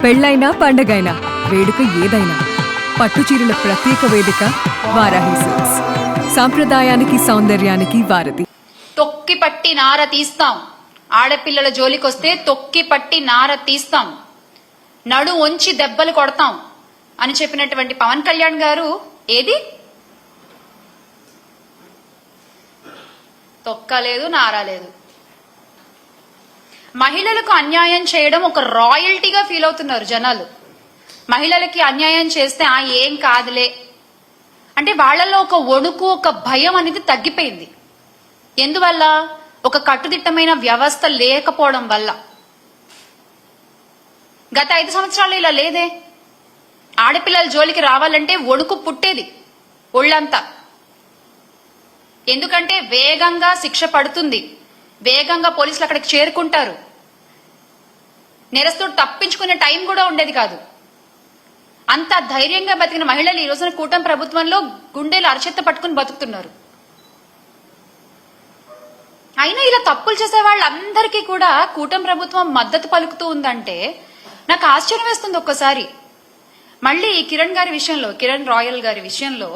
పెళ్ళైనా పండగైనా వేడుక ఏదైనా పట్టుచీరల ప్రత్యేక వేదిక వారాహి సిల్క్స్. సాంప్రదాయానికి సౌందర్యానికి వారధి. తొక్కి పట్టి నార తీస్తాం, ఆడపిల్లల జోలికొస్తే తొక్కి పట్టి నార తీస్తాం, నడు వంచి దెబ్బలు కొడతాం అని చెప్పినటువంటి పవన్ కళ్యాణ్ గారు ఏది తొక్కలేదు, నారాలేదు. మహిళలకు అన్యాయం చేయడం ఒక రాయల్టీగా ఫీల్ అవుతున్నారు జనాలు. మహిళలకి అన్యాయం చేస్తే ఏం కాదులే అంటే వాళ్ళలో ఒక వణుకు, ఒక భయం అనేది తగ్గిపోయింది. ఎందువల్ల? ఒక కట్టుదిట్టమైన వ్యవస్థ లేకపోవడం వల్ల. గత 5 సంవత్సరాలు ఇలా లేదే. ఆడపిల్లల జోలికి రావాలంటే వణుకు పుట్టేది ఒళ్ళంతా. ఎందుకంటే వేగంగా శిక్ష పడుతుంది, వేగంగా పోలీసులు అక్కడికి చేరుకుంటారు, నేరస్తుడు తప్పించుకునే టైం కూడా ఉండేది కాదు. అంత ధైర్యంగా బతికిన మహిళలు ఈ రోజున కూటమి ప్రభుత్వంలో గుండెలు అరచెత్త పట్టుకుని బతుకుతున్నారు. అయినా ఇలా తప్పులు చేసే వాళ్ళందరికీ కూడా కూటమి ప్రభుత్వం మద్దతు పలుకుతూ ఉందంటే నాకు ఆశ్చర్యం వేస్తుంది ఒక్కసారి. మళ్ళీ కిరణ్ రాయల్ గారి విషయంలో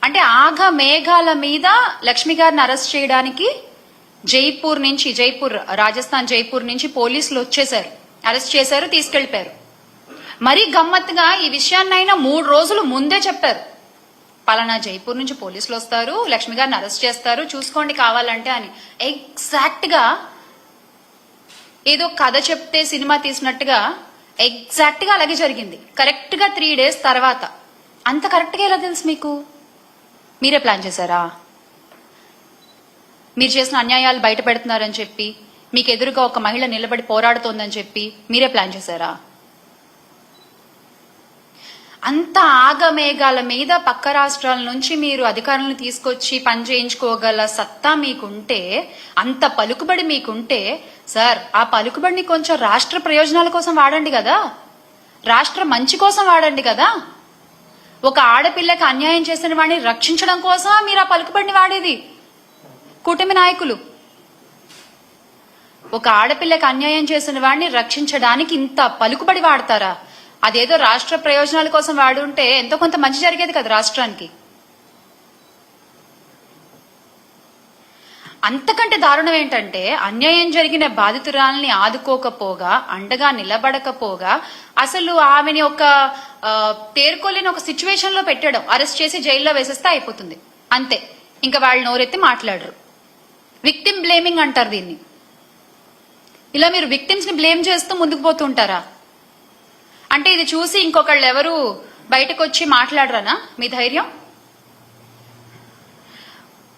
అంటే ఆగ మేఘాల మీద లక్ష్మి గారిని అరెస్ట్ చేయడానికి రాజస్థాన్ జైపూర్ నుంచి పోలీసులు వచ్చేశారు, అరెస్ట్ చేశారు, తీసుకెళ్లిపోయారు. మరీ గమ్మత్తుగా ఈ విషయాన్నైనా 3 రోజులు ముందే చెప్పారు. పలానా జైపూర్ నుంచి పోలీసులు వస్తారు, లక్ష్మి గారిని అరెస్ట్ చేస్తారు, చూసుకోండి కావాలంటే అని. ఎగ్జాక్ట్ గా ఏదో కథ చెప్తే సినిమా తీసినట్టుగా ఎగ్జాక్ట్ గా అలాగే జరిగింది. కరెక్ట్ గా 3 days తర్వాత. అంత కరెక్ట్ గా ఎలా తెలుసు మీకు? మీరే ప్లాన్ చేశారా? మీరు చేసిన అన్యాయాలు బయట పెడుతున్నారని చెప్పి, మీకు ఎదురుగా ఒక మహిళ నిలబడి పోరాడుతోందని చెప్పి మీరే ప్లాన్ చేశారా? అంత ఆగమేఘాల మీద పక్క రాష్ట్రాల నుంచి మీరు అధికారులను తీసుకొచ్చి పని చేయించుకోగల సత్తా మీకుంటే, అంత పలుకుబడి మీకుంటే, సార్ ఆ పలుకుబడిని కొంచెం రాష్ట్ర ప్రయోజనాల కోసం వాడండి కదా, రాష్ట్ర మంచి కోసం వాడండి కదా. ఒక ఆడపిల్లకి అన్యాయం చేసిన వాడిని రక్షించడం కోసం మీరు ఆ పలుకుబడిని వాడేది. కూటమి నాయకులు ఒక ఆడపిల్లకి అన్యాయం చేసిన వాడిని రక్షించడానికి ఇంత పలుకుబడి వాడతారా? అదేదో రాష్ట్ర ప్రయోజనాల కోసం వాడి ఉంటే ఎంతో కొంత మంచి జరిగేది కదా రాష్ట్రానికి. అంతకంటే దారుణం ఏంటంటే, అన్యాయం జరిగిన బాధితురాల్ని ఆదుకోకపోగా, అండగా నిలబడకపోగా, అసలు ఆమెని ఒక తేరుకోలేని ఒక సిచ్యువేషన్ లో పెట్టడం, అరెస్ట్ చేసి జైల్లో వేసేస్తే అయిపోతుంది అంతే. ఇంకా వాళ్ళు నోరెత్తి మాట్లాడరు. విక్టిమ్ బ్లేమింగ్ అంటారు దీన్ని. ఇలా మీరు విక్టిమ్స్ ని బ్లేమ్ చేస్తూ ముందుకు పోతుంటారా? అంటే ఇది చూసి ఇంకొకళ్ళు ఎవరు బయటకు వచ్చి మాట్లాడరనా మీ ధైర్యం?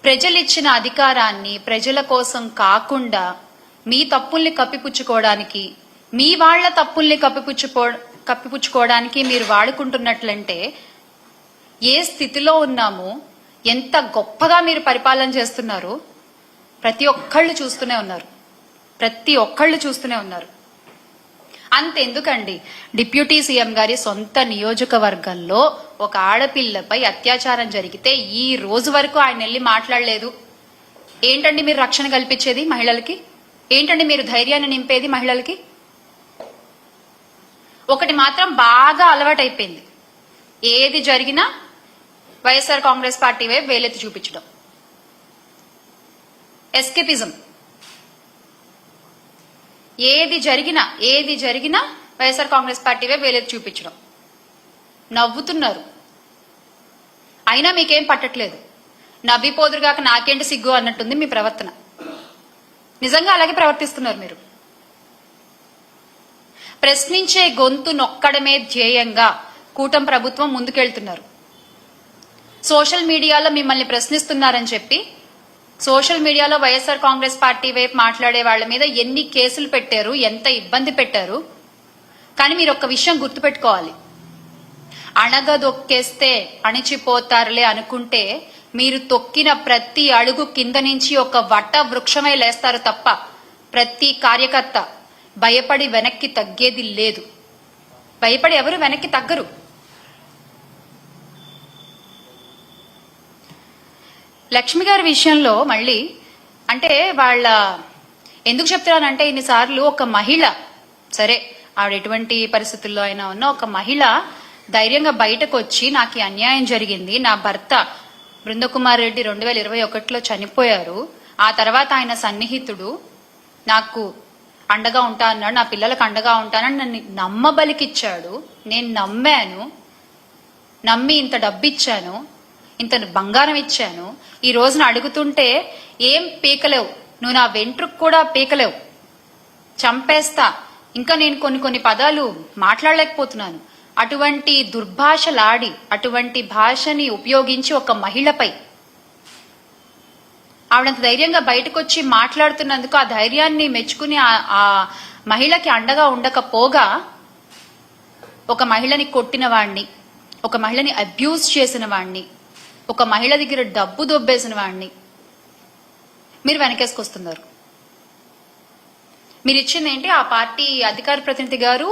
ప్రజలిచ్చిన అధికారాన్ని ప్రజల కోసం కాకుండా మీ తప్పుల్ని కప్పిపుచ్చుకోవడానికి, మీ వాళ్ల తప్పుల్ని కప్పిపుచ్చుకోవడానికి మీరు వాడుకుంటున్నట్లంటే ఏ స్థితిలో ఉన్నామో, ఎంత గొప్పగా మీరు పరిపాలన చేస్తున్నారు ప్రతి ఒక్కళ్ళు చూస్తూనే ఉన్నారు. అంతెందుకండి, డిప్యూటీ సీఎం గారి సొంత నియోజకవర్గంలో ఒక ఆడపిల్లపై అత్యాచారం జరిగితే ఈ రోజు వరకు ఆయన వెళ్ళి మాట్లాడలేదు. ఏంటండి మీరు రక్షణ కల్పించేది మహిళలకి? ఏంటండి మీరు ధైర్యాన్ని నింపేది మహిళలకి? ఒకటి మాత్రం బాగా అలవాటైపోయింది, ఏది జరిగినా వైఎస్ఆర్ కాంగ్రెస్ పార్టీ వైపు వేలెత్తి చూపించడం. ఎస్కేపిజం. ఏది జరిగినా వైఎస్ఆర్ కాంగ్రెస్ పార్టీ వైపు వేలెత్తి చూపించడం. నవ్వుతున్నారు, అయినా మీకేం పట్టట్లేదు. నవ్విపోదురుగాక నాకేంటి సిగ్గు అన్నట్టుంది మీ ప్రవర్తన. నిజంగా అలాగే ప్రవర్తిస్తున్నారు మీరు. ప్రశ్నించే గొంతు నొక్కడమే ధ్యేయంగా కూటమి ప్రభుత్వం ముందుకెళ్తున్నారు. సోషల్ మీడియాలో మిమ్మల్ని ప్రశ్నిస్తున్నారని చెప్పి, సోషల్ మీడియాలో వైఎస్ఆర్ కాంగ్రెస్ పార్టీ వైపు మాట్లాడే వాళ్ల మీద ఎన్ని కేసులు పెట్టారు, ఎంత ఇబ్బంది పెట్టారు. కానీ మీరు ఒక్క విషయం గుర్తుపెట్టుకోవాలి, అణగదొక్కేస్తే అణిచిపోతారులే అనుకుంటే మీరు తొక్కిన ప్రతి అడుగు కింద నుంచి ఒక వట వృక్షమై లేస్తారు తప్ప ప్రతి కార్యకర్త భయపడి వెనక్కి తగ్గేది లేదు. భయపడి ఎవరు వెనక్కి తగ్గరు. లక్ష్మి గారి విషయంలో మళ్ళీ అంటే ఎందుకు చెప్తున్నానంటే, ఇన్నిసార్లు ఒక మహిళ సరే ఆవిడ ఎటువంటి పరిస్థితుల్లో అయినా ఉన్న ఒక మహిళ ధైర్యంగా బయటకు వచ్చి నాకు ఈ అన్యాయం జరిగింది, నా భర్త బృందకుమార్ రెడ్డి 2021లో చనిపోయారు, ఆ తర్వాత ఆయన సన్నిహితుడు నాకు అండగా ఉంటా అన్నాడు, నా పిల్లలకు అండగా ఉంటానని నన్ను నమ్మబలికిచ్చాడు, నేను నమ్మాను, నమ్మి ఇంత డబ్బు ఇచ్చాను, ఇంత బంగారం ఇచ్చాను, ఈ రోజున అడుగుతుంటే ఏం పీకలేవు, నువ్వు నా వెంట్రుకు కూడా పీకలేవు, చంపేస్తా, ఇంకా నేను కొన్ని పదాలు మాట్లాడలేకపోతున్నాను, అటువంటి దుర్భాషలాడి అటువంటి భాషని ఉపయోగించి ఒక మహిళపై ఆవిడంత ధైర్యంగా బయటకు వచ్చి మాట్లాడుతున్నందుకు ఆ ధైర్యాన్ని మెచ్చుకుని ఆ మహిళకి అండగా ఉండకపోగా ఒక మహిళని కొట్టిన వాణ్ణి, ఒక మహిళని అబ్యూజ్ చేసిన వాణ్ణి, ఒక మహిళ దగ్గర డబ్బు దొబ్బేసిన వాణ్ణి మీరు వెనకేసుకొస్తున్నారు. మీరు ఇచ్చింది ఏంటి? ఆ పార్టీ అధికార ప్రతినిధి గారు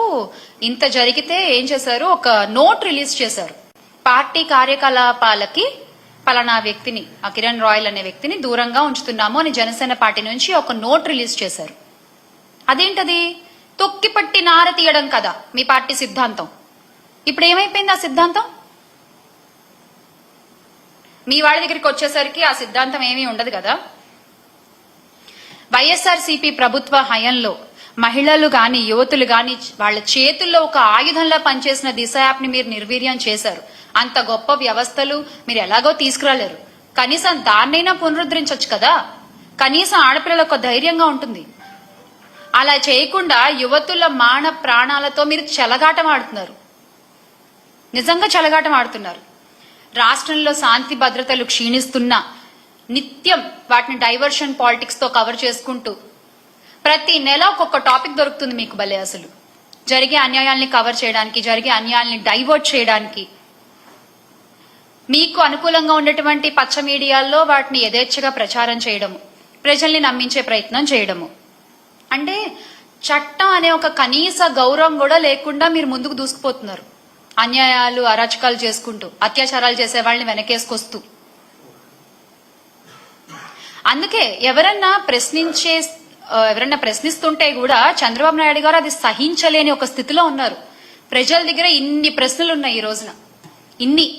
ఇంత జరిగితే ఏం చేశారు, ఒక నోట్ రిలీజ్ చేశారు, పార్టీ కార్యకలాపాలకి పలానా వ్యక్తిని, ఆ కిరణ్ రాయల్ అనే వ్యక్తిని దూరంగా ఉంచుతున్నాము అని జనసేన పార్టీ నుంచి ఒక నోట్ రిలీజ్ చేశారు. అదేంటది? తొక్కిపట్టి నార తీయడం కదా మీ పార్టీ సిద్ధాంతం. ఇప్పుడు ఏమైపోయింది ఆ సిద్ధాంతం? మీ వాళ్ళ దగ్గరికి వచ్చేసరికి ఆ సిద్ధాంతం ఏమీ ఉండదు కదా. వైఎస్ఆర్సీపీ ప్రభుత్వ హయంలో మహిళలు గాని యువతులు గాని వాళ్ళ చేతుల్లో ఒక ఆయుధంలా పనిచేసిన దిశ యాప్ ని మీరు నిర్వీర్యం చేశారు. అంత గొప్ప వ్యవస్థలు మీరు ఎలాగో తీసుకురాలేరు, కనీసం దాన్నైనా పునరుద్ధరించవచ్చు కదా, కనీసం ఆడపిల్లలకు ధైర్యంగా ఉంటుంది. అలా చేయకుండా యువతుల మాన ప్రాణాలతో మీరు చెలగాటం ఆడుతున్నారు, నిజంగా చెలగాటం ఆడుతున్నారు. రాష్ట్రంలో శాంతి భద్రతలు క్షీణిస్తున్నా నిత్యం వాటిని డైవర్షన్ పాలిటిక్స్ తో కవర్ చేసుకుంటూ ప్రతి నెల ఒక్కొక్క టాపిక్ దొరుకుతుంది మీకు భలే. అసలు జరిగే అన్యాయాల్ని కవర్ చేయడానికి, జరిగే అన్యాయాల్ని డైవర్ట్ చేయడానికి మీకు అనుకూలంగా ఉన్నటువంటి పచ్చ మీడియాల్లో వాటిని యథేచ్ఛగా ప్రచారం చేయడము, ప్రజల్ని నమ్మించే ప్రయత్నం చేయడము. అంటే చట్టం అనే ఒక కనీస గౌరవం కూడా లేకుండా మీరు ముందుకు దూసుకుపోతున్నారు, అన్యాయాలు అరాచకాలు చేసుకుంటూ, అత్యాచారాలు చేసే వాళ్ళని వెనకేసుకొస్తూ. అందుకే ఎవరన్నా ప్రశ్నిస్తుంటే కూడా చంద్రబాబు నాయుడు గారు అది సహించలేని ఒక స్థితిలో ఉన్నారు. ప్రజల దగ్గర ఇన్ని ప్రశ్నలు ఉన్నాయి, ఈ రోజున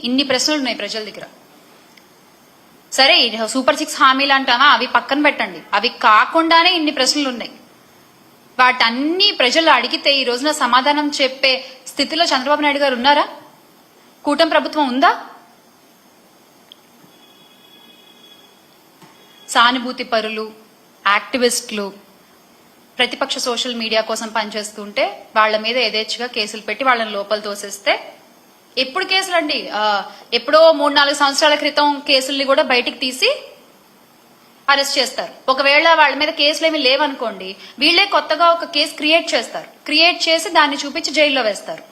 ఇన్ని ప్రశ్నలు ఉన్నాయి ప్రజల దగ్గర. సరే సూపర్ 6 హామీలు అంటామా, అవి పక్కన పెట్టండి, అవి కాకుండానే ఇన్ని ప్రశ్నలు ఉన్నాయి. వాటన్ని ప్రజలు అడిగితే ఈ రోజున సమాధానం చెప్పే స్థితిలో చంద్రబాబు నాయుడు గారు ఉన్నారా? కూటమి ప్రభుత్వం ఉందా? సానుభూతి పరులు, యాక్టివిస్టులు, ప్రతిపక్ష సోషల్ మీడియా కోసం పనిచేస్తుంటే వాళ్ళ మీద యథేచ్ఛగా కేసులు పెట్టి వాళ్ళని లోపల తోసేస్తే, ఎప్పుడు కేసులు అండి, ఎప్పుడో 3-4 సంవత్సరాల క్రితం కేసుల్ని కూడా బయటికి తీసి అరెస్ట్ చేస్తారు. ఒకవేళ వాళ్ళ మీద కేసులు ఏమీ లేవనుకోండి, వీళ్లే కొత్తగా ఒక కేసు క్రియేట్ చేస్తారు, క్రియేట్ చేసి దాన్ని చూపించి జైల్లో వేస్తారు.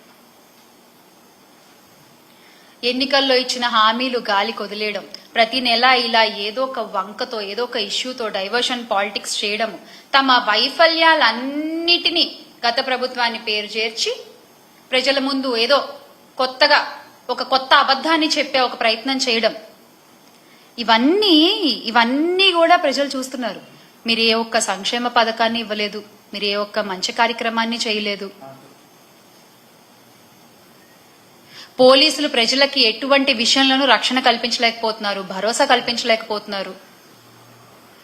ఎన్నికల్లో ఇచ్చిన హామీలు గాలికి వదిలేయడం, ప్రతి నెల ఇలా ఏదో ఒక వంకతో ఏదో ఒక ఇష్యూతో డైవర్షన్ పాలిటిక్స్ చేయడము, తమ వైఫల్యాలన్నిటినీ గత ప్రభుత్వాన్ని పేరు చేర్చి ప్రజల ముందు ఏదో కొత్తగా ఒక కొత్త అబద్ధాన్ని చెప్పే ఒక ప్రయత్నం చేయడం, ఇవన్నీ కూడా ప్రజలు చూస్తున్నారు. మీరు ఏ ఒక్క సంక్షేమ పథకాన్ని ఇవ్వలేదు, మీరు ఏ ఒక్క మంచి కార్యక్రమాన్ని చేయలేదు. పోలీసులు ప్రజలకి ఎటువంటి విషయంలోనూ రక్షణ కల్పించలేకపోతున్నారు, భరోసా కల్పించలేకపోతున్నారు.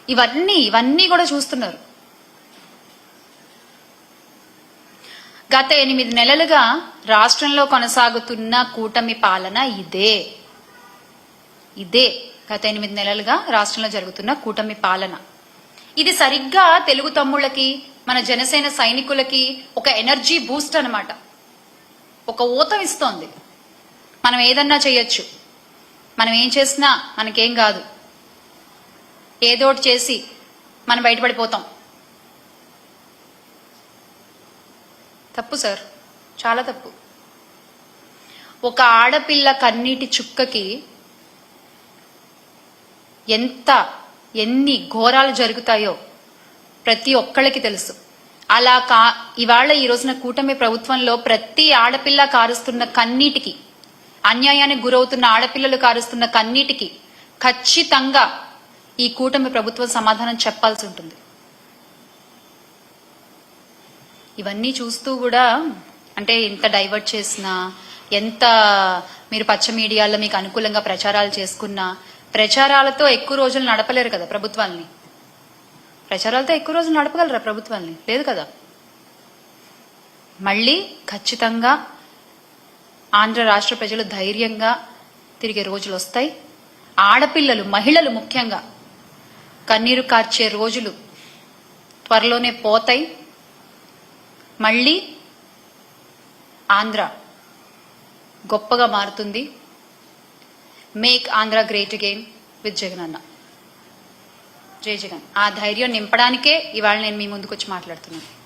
ఇవన్నీ కూడా చూస్తున్నారు. గత 8 నెలలుగా రాష్ట్రంలో కొనసాగుతున్న కూటమి పాలన ఇదే. గత 8 నెలలుగా రాష్ట్రంలో జరుగుతున్న కూటమి పాలన ఇది సరిగ్గా తెలుగు తమ్ముళ్ళకి, మన జనసేన సైనికులకి ఒక ఎనర్జీ బూస్ట్ అన్నమాట, ఒక ఊతం ఇస్తోంది. మనం ఏదన్నా చేయొచ్చు, మనం ఏం చేసినా మనకేం కాదు, ఏదోటి చేసి మనం బయటపడిపోతాం. తప్పు సార్, చాలా తప్పు. ఒక ఆడపిల్ల కన్నీటి చుక్కకి ఎన్ని ఘోరాలు జరుగుతాయో ప్రతి ఒక్కళ్ళకి తెలుసు. అలా ఇవాళ ఈ రోజున కూటమి ప్రభుత్వంలో ప్రతి ఆడపిల్ల కారుస్తున్న కన్నీటికి, అన్యాయానికి గురవుతున్న ఆడపిల్లలు కారుస్తున్న కన్నీటికి ఖచ్చితంగా ఈ కూటమి ప్రభుత్వం సమాధానం చెప్పాల్సి ఉంటుంది. ఇవన్నీ చూస్తూ కూడా అంటే ఎంత డైవర్ట్ చేసినా, ఎంత మీరు పచ్చ మీడియాలో మీకు అనుకూలంగా ప్రచారాలు చేసుకున్నా, ప్రచారాలతో ఎక్కువ రోజులు నడపలేరు కదా ప్రభుత్వాల్ని. ప్రచారాలతో ఎక్కువ రోజులు నడపగలరా ప్రభుత్వాల్ని? లేదు కదా. మళ్ళీ ఖచ్చితంగా ఆంధ్ర రాష్ట్ర ప్రజలు ధైర్యంగా తిరిగే రోజులు వస్తాయి. ఆడపిల్లలు, మహిళలు ముఖ్యంగా కన్నీరు కార్చే రోజులు త్వరలోనే పోతాయి. మళ్ళీ ఆంధ్ర గొప్పగా మారుతుంది. Make Andhra great again with Jagan అన్న. జై జగన్. ఆ ధైర్యం నింపడానికే ఇవాళ నేను మీ ముందుకు వచ్చి మాట్లాడుతున్నాను.